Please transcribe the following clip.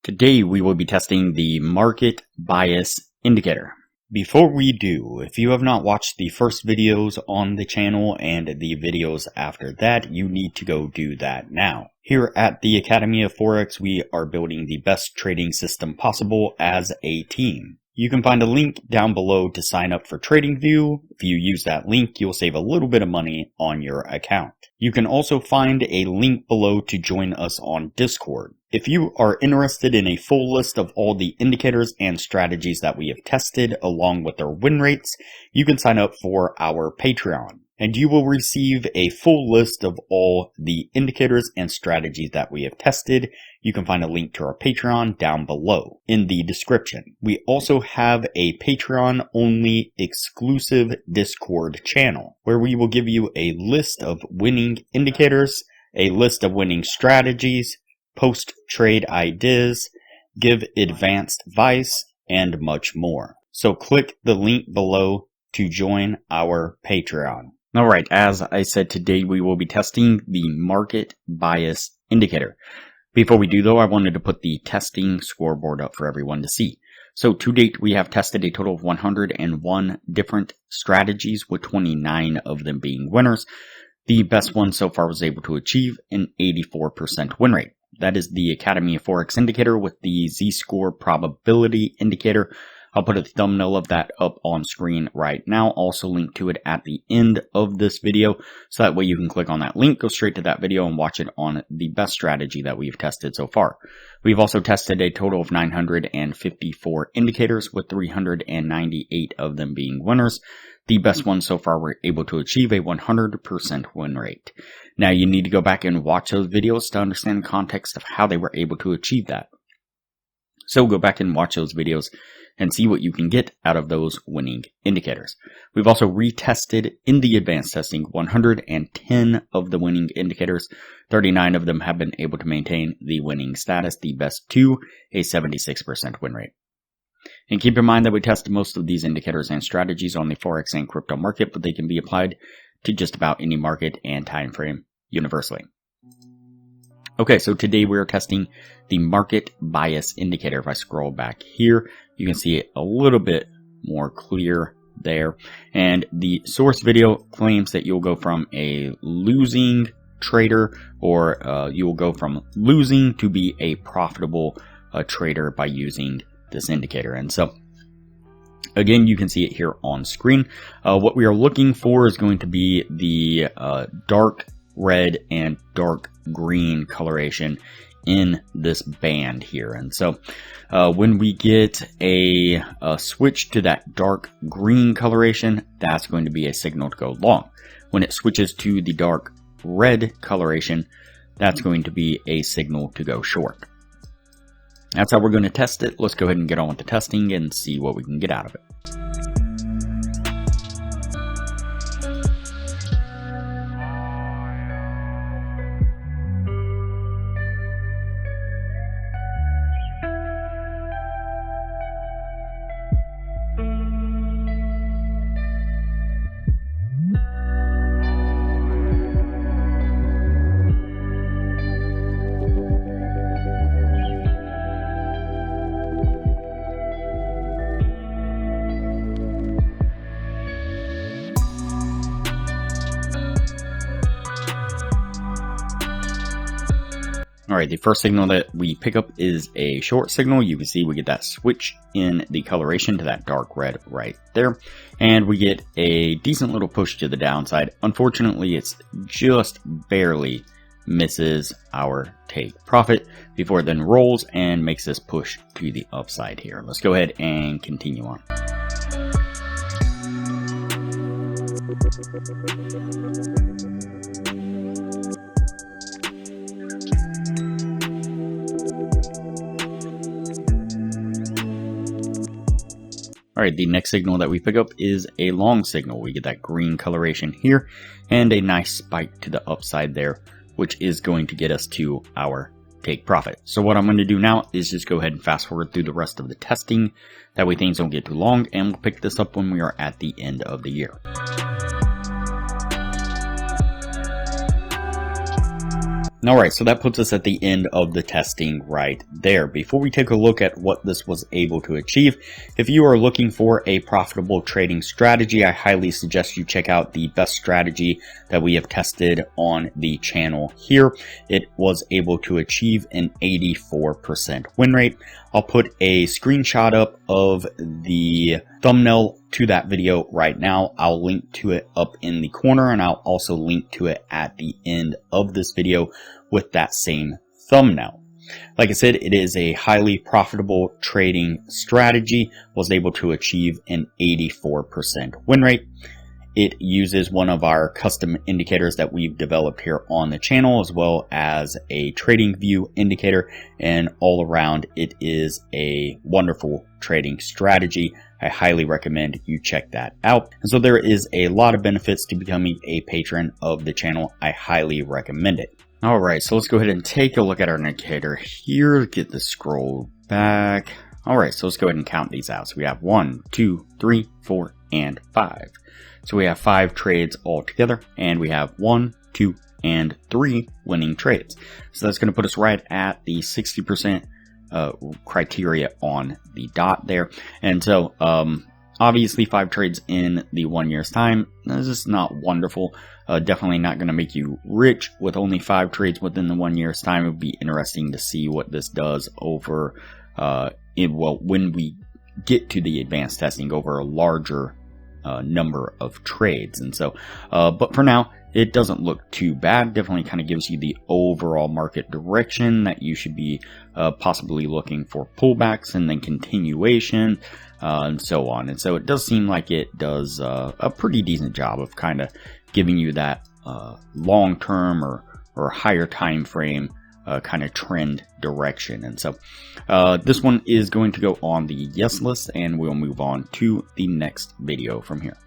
Today we will be testing the market bias indicator. Before we do, if you have not watched the first videos on the channel and the videos after that, you need to go do that now. Here at the Academy of Forex, we are building the best trading system possible as a team. You can find a link down below to sign up for TradingView. If you use that link, you'll save a little bit of money on your account. You can also find a link below to join us on Discord. If you are interested in a full list of all the indicators and strategies that we have tested along with their win rates, you can sign up for our Patreon. And you will receive a full list of all the indicators and strategies that we have tested. You can find a link to our Patreon down below in the description. We also have a Patreon-only exclusive Discord channel where we will give you a list of winning indicators, a list of winning strategies, post-trade ideas, give advanced advice, and much more. So click the link below to join our Patreon. Alright, as I said, today we will be testing the market bias indicator. Before we do though, I wanted to put the testing scoreboard up for everyone to see. So to date, we have tested a total of 101 different strategies, with 29 of them being winners. The best one so far was able to achieve an 84% win rate. That is the Academy of Forex indicator with the Z-score probability indicator. I'll put a thumbnail of that up on screen right now. Also link to it at the end of this video. So that way you can click on that link, go straight to that video and watch it on the best strategy that we've tested so far. We've also tested a total of 954 indicators, with 398 of them being winners. The best ones so far were able to achieve a 100% win rate. Now you need to go back and watch those videos to understand the context of how they were able to achieve that. So go back and watch those videos and see what you can get out of those winning indicators. We've also retested in the advanced testing 110 of the winning indicators. 39 of them have been able to maintain the winning status, the best two, a 76% win rate. And keep in mind that we tested most of these indicators and strategies on the Forex and crypto market, but they can be applied to just about any market and time frame universally. Okay, so today we are testing the market bias indicator. If I scroll back here, you can see it a little bit more clear there. And the source video claims that you'll go from a losing trader, or you will go from losing to be a profitable trader by using this indicator. And so again, you can see it here on screen. What we are looking for is going to be the dark red and dark green coloration in this band here. And so when we get a switch to that dark green coloration, that's going to be a signal to go long. When it switches to the dark red coloration, that's going to be a signal to go short. That's how we're going to test it. Let's go ahead and get on with the testing and see what we can get out of it. Alright, the first signal that we pick up is a short signal. You can see we get that switch in the coloration to that dark red right there. And we get a decent little push to the downside. Unfortunately, it's just barely misses our take profit before it then rolls and makes this push to the upside here. Let's go ahead and continue on. Alright, the next signal that we pick up is a long signal. We get that green coloration here and a nice spike to the upside there, which is going to get us to our take profit. So what I'm going to do now is just go ahead and fast forward through the rest of the testing. That way things don't get too long, and we'll pick this up when we are at the end of the year. Alright, so that puts us at the end of the testing right there. Before we take a look at what this was able to achieve, if you are looking for a profitable trading strategy, I highly suggest you check out the best strategy that we have tested on the channel here. It was able to achieve an 84% win rate. I'll put a screenshot up of the thumbnail to that video right now. I'll link to it up in the corner, and I'll also link to it at the end of this video with that same thumbnail. Like I said, it is a highly profitable trading strategy, was able to achieve an 84% win rate. It uses one of our custom indicators that we've developed here on the channel, as well as a trading view indicator, and all around it is a wonderful trading strategy. I highly recommend you check that out. And so there is a lot of benefits to becoming a patron of the channel. I highly recommend it. Alright, so let's go ahead and take a look at our indicator here. Get the scroll back. Alright, so let's go ahead and count these out. So we have 1, 2, 3, 4, and 5. So we have 5 trades all together, and we have 1, 2, and 3 winning trades. So that's going to put us right at the 60% criteria on the dot there. And so, obviously 5 trades in the 1 year's time, this is not wonderful. Definitely not going to make you rich with only 5 trades within the 1 year's time. It would be interesting to see what this does over, when we get to the advanced testing over a larger number of trades. And so, but for now, it doesn't look too bad. Definitely kind of gives you the overall market direction that you should be possibly looking for pullbacks and then continuation, and so on. And so it does seem like it does a pretty decent job of kind of giving you that long-term or higher time frame kind of trend direction. And so this one is going to go on the yes list, and we'll move on to the next video from here.